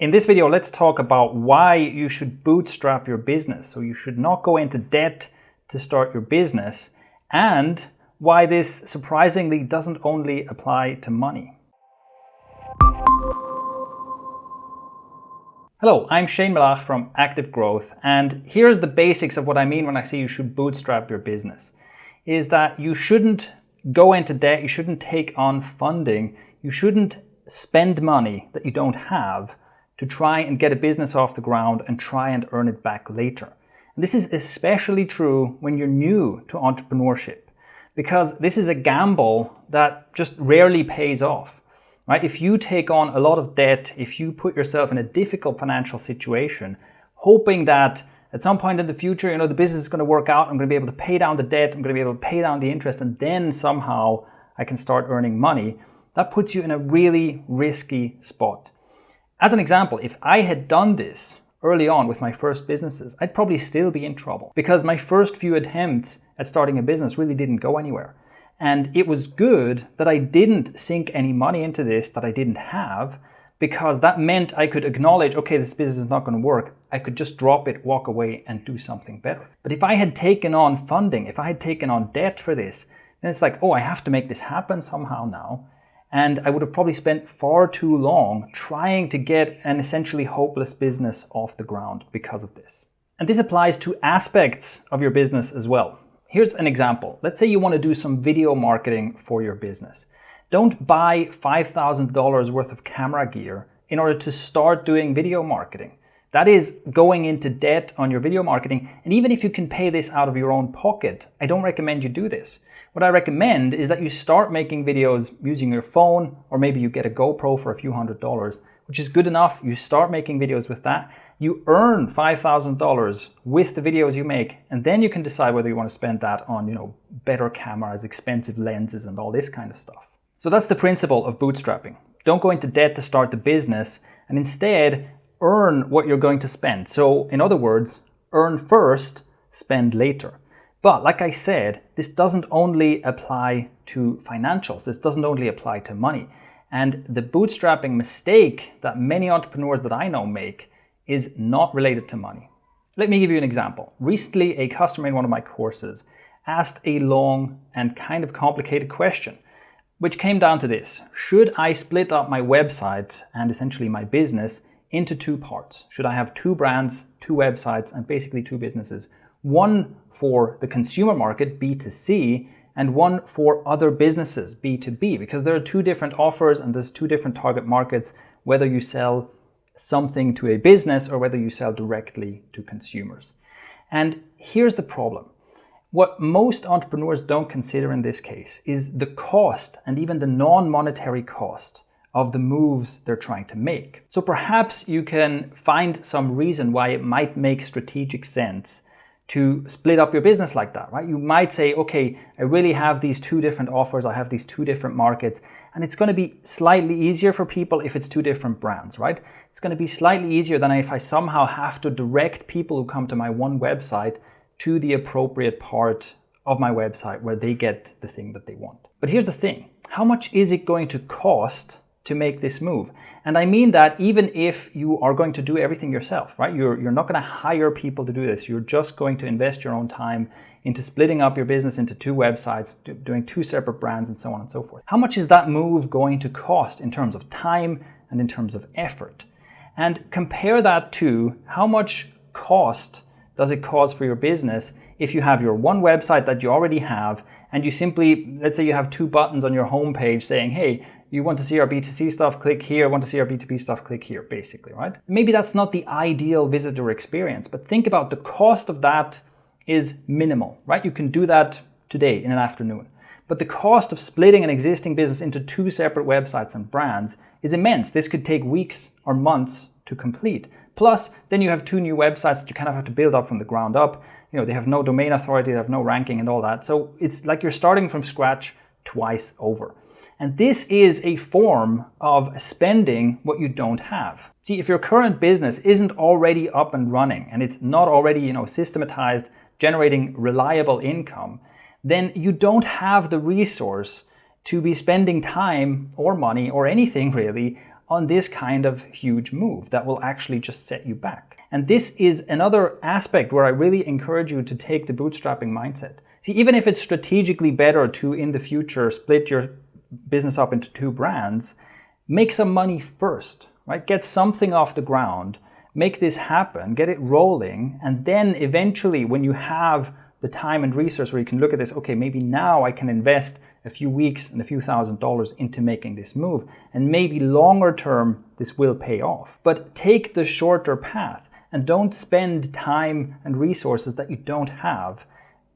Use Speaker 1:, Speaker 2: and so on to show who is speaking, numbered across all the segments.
Speaker 1: In this video, let's talk about why you should bootstrap your business. So you should not go into debt to start your business, and why this surprisingly doesn't only apply to money. Hello, I'm Shane Malach from Active Growth, and here's the basics of what I mean when I say you should bootstrap your business. Is that you shouldn't go into debt, you shouldn't take on funding, you shouldn't spend money that you don't have to try and get a business off the ground and try and earn it back later. And this is especially true when you're new to entrepreneurship, because this is a gamble that just rarely pays off, right? If you take on a lot of debt, if you put yourself in a difficult financial situation, hoping that at some point in the future, the business is going to work out, I'm going to be able to pay down the debt, I'm going to be able to pay down the interest, and then somehow I can start earning money, that puts you in a really risky spot. As an example, if I had done this early on with my first businesses, I'd probably still be in trouble because my first few attempts at starting a business really didn't go anywhere. And it was good that I didn't sink any money into this that I didn't have, because that meant I could acknowledge, okay, this business is not going to work. I could just drop it, walk away, and do something better. But if I had taken on funding, if I had taken on debt for this, then it's like, oh, I have to make this happen somehow now. And I would have probably spent far too long trying to get an essentially hopeless business off the ground because of this. And this applies to aspects of your business as well. Here's an example. Let's say you want to do some video marketing for your business. Don't buy $5,000 worth of camera gear in order to start doing video marketing. That is going into debt on your video marketing. And even if you can pay this out of your own pocket, I don't recommend you do this. What I recommend is that you start making videos using your phone, or maybe you get a GoPro for a few $100s, which is good enough. You start making videos with that. You earn $5,000 with the videos you make, and then you can decide whether you want to spend that on, better cameras, expensive lenses, and all this kind of stuff. So that's the principle of bootstrapping. Don't go into debt to start the business, and instead earn what you're going to spend. So in other words, earn first, spend later. But like I said, this doesn't only apply to financials. This doesn't only apply to money. And the bootstrapping mistake that many entrepreneurs that I know make is not related to money. Let me give you an example. Recently, a customer in one of my courses asked a long and kind of complicated question, which came down to this: should I split up my website and essentially my business into two parts? Should I have two brands, two websites, and basically two businesses? One for the consumer market, B2C, and one for other businesses, B2B, because there are two different offers and there's two different target markets, whether you sell something to a business or whether you sell directly to consumers. And here's the problem. What most entrepreneurs don't consider in this case is the cost, and even the non-monetary cost, of the moves they're trying to make. So perhaps you can find some reason why it might make strategic sense to split up your business like that, right? You might say, okay, I really have these two different offers, I have these two different markets, and it's going to be slightly easier for people if it's two different brands, right? It's going to be slightly easier than if I somehow have to direct people who come to my one website to the appropriate part of my website where they get the thing that they want. But here's the thing, how much is it going to cost to make this move? And I mean that even if you are going to do everything yourself, right? You're not going to hire people to do this. You're just going to invest your own time into splitting up your business into two websites, doing two separate brands, and so on and so forth. How much is that move going to cost in terms of time and in terms of effort? And compare that to how much cost does it cause for your business if you have your one website that you already have, and you simply, let's say you have two buttons on your homepage saying, hey, you want to see our B2C stuff, click here. Want to see our B2B stuff, click here, basically, right? Maybe that's not the ideal visitor experience, but think about the cost of that is minimal, right? You can do that today in an afternoon. But the cost of splitting an existing business into two separate websites and brands is immense. This could take weeks or months to complete. Plus, then you have two new websites that you kind of have to build up from the ground up. They have no domain authority, they have no ranking and all that. So it's like you're starting from scratch twice over. And this is a form of spending what you don't have. See, if your current business isn't already up and running and it's not already, systematized, generating reliable income, then you don't have the resource to be spending time or money or anything really on this kind of huge move that will actually just set you back. And this is another aspect where I really encourage you to take the bootstrapping mindset. See, even if it's strategically better to, in the future, split your business up into 2 brands, make some money first, right? Get something off the ground, make this happen, get it rolling, and then eventually when you have the time and resource where you can look at this, okay, maybe now I can invest a few weeks and a few $1,000s into making this move, and maybe longer term this will pay off. But take the shorter path and don't spend time and resources that you don't have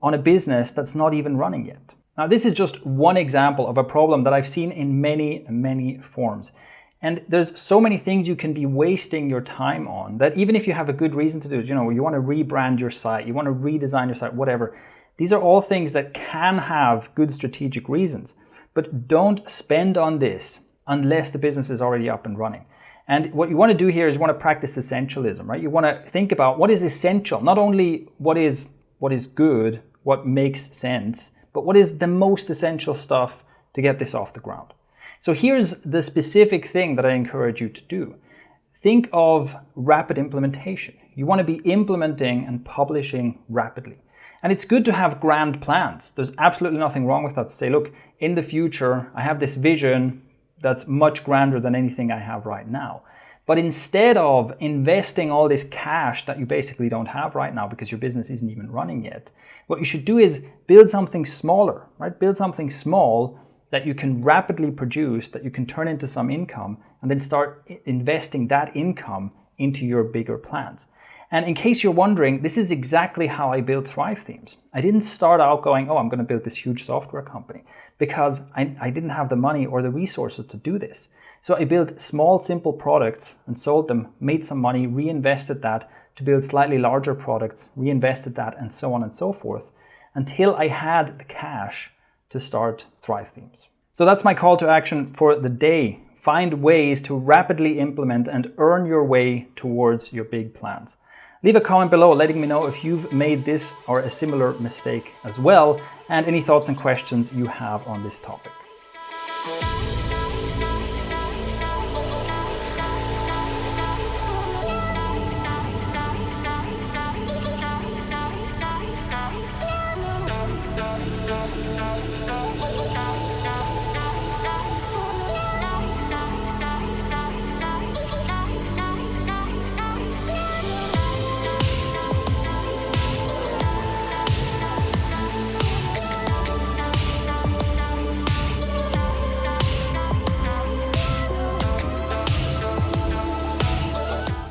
Speaker 1: on a business that's not even running yet. Now, this is just one example of a problem that I've seen in many, many forms. And there's so many things you can be wasting your time on that even if you have a good reason to do it, you want to rebrand your site, you want to redesign your site, whatever. These are all things that can have good strategic reasons, but don't spend on this unless the business is already up and running. And what you want to do here is you want to practice essentialism, right? You want to think about what is essential, not only what is good, what makes sense, but what is the most essential stuff to get this off the ground. So here's the specific thing that I encourage you to do. Think of rapid implementation. You want to be implementing and publishing rapidly. And it's good to have grand plans. There's absolutely nothing wrong with that, to say, look, in the future, I have this vision that's much grander than anything I have right now. But instead of investing all this cash that you basically don't have right now because your business isn't even running yet, what you should do is build something smaller, right? Build something small that you can rapidly produce, that you can turn into some income, and then start investing that income into your bigger plans. And in case you're wondering, this is exactly how I built Thrive Themes. I didn't start out going, oh, I'm going to build this huge software company, because I didn't have the money or the resources to do this. So I built small, simple products and sold them, made some money, reinvested that to build slightly larger products, reinvested that, and so on and so forth, until I had the cash to start Thrive Themes. So that's my call to action for the day. Find ways to rapidly implement and earn your way towards your big plans. Leave a comment below letting me know if you've made this or a similar mistake as well, and any thoughts and questions you have on this topic.